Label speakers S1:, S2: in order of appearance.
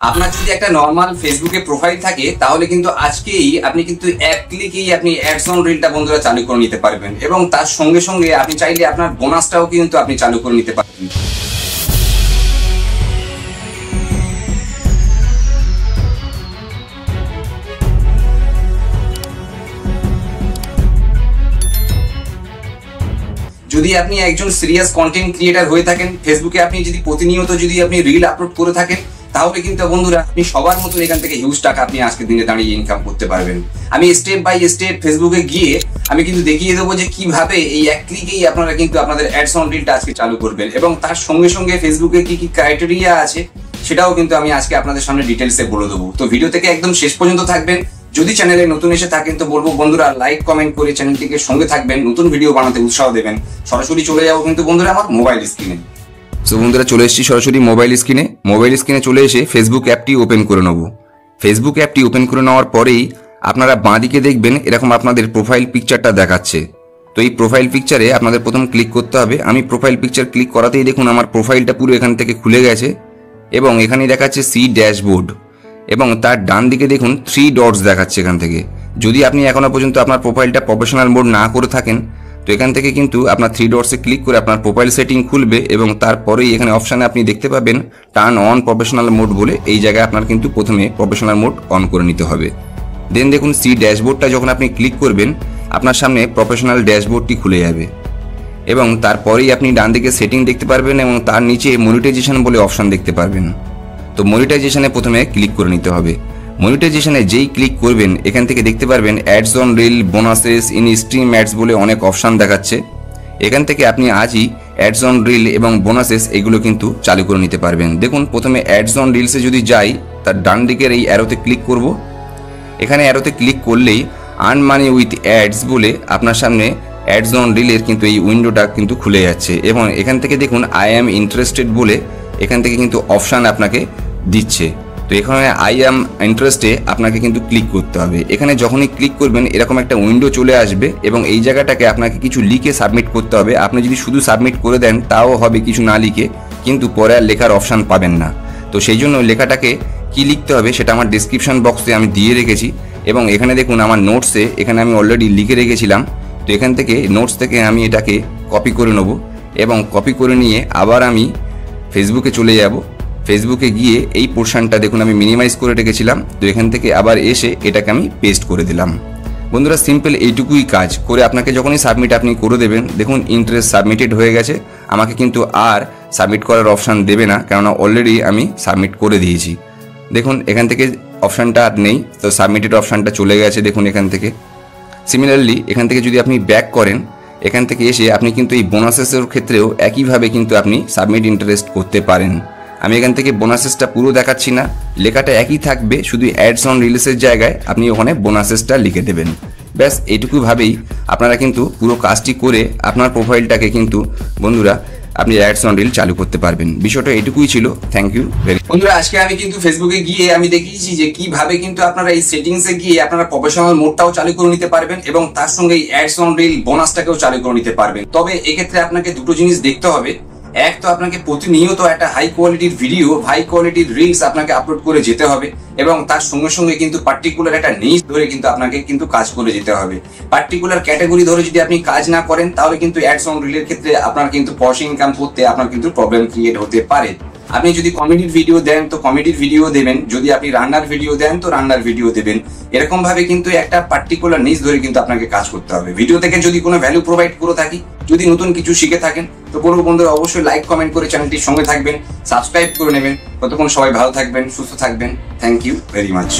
S1: আপনার যদি একটা নরমাল ফেসবুকে প্রোফাইল থাকে তাহলে কিন্তু আজকেই আপনি কিন্তু এক ক্লিকেই আপনি অ্যাডস অন রিলটা বন্ধুরা চালু করে নিতে পারবেন এবং তার সঙ্গে সঙ্গে আপনি চাইলে আপনার বোনাসটাও কিন্তু আপনি চালু করে নিতে পারবেন। যদি আপনি একজন সিরিয়াস কন্টেন্ট ক্রিয়েটার হয়ে থাকেন, ফেসবুকে আপনি যদি প্রতিনিয়ত যদি আপনি রিল আপলোড করে থাকেন, তাহলে কিন্তু বন্ধুরা আপনি সবার মতন এখান থেকে হিউজ টাকা আপনি আজকের দিনে দাঁড়িয়ে ইনকাম করতে পারবেন। আমি স্টেপ বাই স্টেপ ফেসবুকে গিয়ে আমি কিন্তু দেখিয়ে দেবো যে কিভাবে এই এক ক্লিকেই আপনারা কিন্তু আপনাদের অ্যাডস অন রিলটা আজকে চালু করবেন এবং তার সঙ্গে সঙ্গে ফেসবুকে কি কি ক্রাইটেরিয়া আছে সেটাও কিন্তু আমি আজকে আপনাদের সামনে ডিটেলসে বলে দেবো। তো ভিডিও থেকে একদম শেষ পর্যন্ত থাকবেন। যদি চ্যানেলে নতুন এসে থাকেন তো বলবো বন্ধুরা লাইক কমেন্ট করে চ্যানেলটিকে সঙ্গে থাকবেন, নতুন ভিডিও বানাতে উৎসাহ দেবেন। সরাসরি চলে যাবো কিন্তু বন্ধুরা আমার মোবাইল স্ক্রিনে। তো বন্ধুরা চলে এসেছি সরাসরি মোবাইল স্ক্রিনে চলে এসে ফেসবুক অ্যাপটি ওপেন করে নেব। ফেসবুক অ্যাপটি ওপেন করে নেওয়ার পরেই আপনারা বাঁদিকে দেখবেন এরকম আপনাদের প্রোফাইল পিকচারটা দেখাচ্ছে। তো এই প্রোফাইল পিকচারে আপনাদের প্রথম ক্লিক করতে হবে। আমি প্রোফাইল পিকচার ক্লিক করাতেই দেখুন আমার প্রোফাইলটা পুরো এখান থেকে খুলে গেছে এবং এখানে দেখাচ্ছে সি ড্যাশবোর্ড এবং তার ডান দিকে দেখুন 3 ডটস দেখাচ্ছে এখান থেকে। যদি আপনি এখনো পর্যন্ত আপনার প্রোফাইলটা প্রফেশনাল মোড না করে থাকেন তো এখান থেকে কিন্তু আপনার 3 ডটসে ক্লিক করে আপনার প্রোফাইল সেটিং খুলবে এবং তারপরেই এখানে অপশানে আপনি দেখতে পাবেন টার্ন অন প্রফেশনাল মোড বলে। এই জায়গায় আপনার কিন্তু প্রথমে প্রফেশনাল মোড অন করে নিতে হবে। দেন দেখুন সি ড্যাশবোর্ডটা যখন আপনি ক্লিক করবেন আপনার সামনে প্রফেশনাল ড্যাশবোর্ডটি খুলে যাবে এবং তারপরেই আপনি ডান দিকে সেটিং দেখতে পারবেন এবং তার নিচে মনিটাইজেশন বলে অপশান দেখতে পারবেন। তো মনিটাইজেশনে প্রথমে ক্লিক করে নিতে হবে। মনিটাইজেশনে যেই ক্লিক করবেন এখান থেকে দেখতে পারবেন ads on reel, bonuses, in stream ads বলে অনেক অপশান দেখাচ্ছে। এখান থেকে আপনি আজই অ্যাডস অন রিল এবং বোনাসেস এগুলো কিন্তু চালু করে নিতে পারবেন। দেখুন প্রথমে অ্যাডস অন রিলসে যদি যাই তার ডান দিকের এই অ্যারোতে ক্লিক করব। এখানে অ্যারোতে ক্লিক করলেই আর্ন মানি উইথ অ্যাডস বলে আপনার সামনে অ্যাডস অন রিলের কিন্তু এই উইন্ডোটা কিন্তু খুলে যাচ্ছে এবং এখান থেকে দেখুন আই অ্যাম ইন্টারেস্টেড বলে এখান থেকে কিন্তু অপশান আপনাকে দিচ্ছে। তো এখানে আই অ্যাম ইন্টারেস্টে আপনাকে কিন্তু ক্লিক করতে হবে। এখানে যখনই ক্লিক করবেন এরকম একটা উইন্ডো চলে আসবে এবং এই জায়গাটাকে আপনাকে কিছু লিখে সাবমিট করতে হবে। আপনি যদি শুধু সাবমিট করে দেন তাও হবে, কিছু না লিখে কিন্তু পরে আর লেখার অপশান পাবেন না। তো সেই জন্য লেখাটাকে কি লিখতে হবে সেটা আমার ডেসক্রিপশন বক্সে আমি দিয়ে রেখেছি এবং এখানে দেখুন আমার নোটসে এখানে আমি অলরেডি লিখে রেখেছিলাম। তো এখান থেকে নোটস থেকে আমি এটাকে কপি করে নেব এবং কপি করে নিয়ে আবার আমি ফেসবুকে চলে যাব। ফেসবুকে গিয়ে এই পোর্শনটা দেখুন আমি মিনিমাইজ করে রেখেছিলাম। তো এখান থেকে আবার এসে এটাকে আমি পেস্ট করে দিলাম। বন্ধুরা সিম্পল এইটুকুই কাজ করে আপনাকে যখনই সাবমিট আপনি করে দেবেন দেখুন ইন্টারেস্ট সাবমিটেড হয়ে গেছে। আমাকে কিন্তু আর সাবমিট করার অপশান দেবে না, কেননা অলরেডি আমি সাবমিট করে দিয়েছি। দেখুন এখান থেকে অপশানটা আর নেই, তো সাবমিটেড অপশানটা চলে গেছে দেখুন এখান থেকে। সিমিলারলি এখান থেকে যদি আপনি ব্যাক করেন এখান থেকে এসে আপনি কিন্তু এই বোনাসেসের ক্ষেত্রেও একইভাবে কিন্তু আপনি সাবমিট ইন্টারেস্ট করতে পারেন। আমি এখান থেকে বোনাসেসটা পুরো দেখাচ্ছি না, লেখাটা একই থাকবে, শুধু অ্যাডস অন রিলসের জায়গায় আপনি ওখানে বোনাসেসটা লিখে দেবেন। ব্যাস এইটুকুভাবেই আপনারা কিন্তু পুরো কাজটি করে আপনার প্রোফাইলটাকে কিন্তু বন্ধুরা আপনি অ্যাডস অন রিল চালু করতে পারবেন। বিষয়টা এটুকুই ছিল। Thank you very much. বন্ধুরা আজকে আমি কিন্তু ফেসবুকে গিয়ে আমি দেখিয়েছি যে কিভাবে কিন্তু আপনারা এই সেটিংসে গিয়ে আপনারা প্রফেশনাল মোডটাও চালু করে নিতে পারবেন এবং তার সঙ্গে অ্যাডস অন রিল বোনাসটাকেও চালু করে নিতে পারবেন। তবে এক্ষেত্রে আপনাকে দুটো জিনিস দেখতে হবে। এক তো আপনাকে প্রতিনিয়ত একটা হাই কোয়ালিটির ভিডিও, হাই কোয়ালিটির রিলস আপনাকে আপলোড করে যেতে হবে এবং তার সঙ্গে সঙ্গে কিন্তু পার্টিকুলার একটা নিশ ধরে কিন্তু আপনাকে কিন্তু কাজ করে যেতে হবে। পার্টিকুলার ক্যাটাগরি ধরে যদি আপনি কাজ না করেন তাহলে কিন্তু অ্যাডস অন রিলের ক্ষেত্রে আপনার কিন্তু পয়সা ইনকাম করতে আপনার কিন্তু প্রবলেম ক্রিয়েট হতে পারে। আপনি যদি কমেডির ভিডিও দেন তো কমেডির ভিডিও দেবেন, যদি আপনি রান্নার ভিডিও দেন তো রান্নার ভিডিও দেবেন। এরকম ভাবে কিন্তু একটা পার্টিকুলার নিশ ধরে কিন্তু আপনাকে কাজ করতে হবে। ভিডিও থেকে যদি কোনো ভ্যালু প্রোভাইড করে থাকি, যদি নতুন কিছু শিখে থাকেন তো বলবো বন্ধুরা অবশ্যই লাইক কমেন্ট করে চ্যানেলটির সঙ্গে থাকবেন, সাবস্ক্রাইব করে নেবেন। ততক্ষণ সবাই ভালো থাকবেন, সুস্থ থাকবেন। Thank you very much.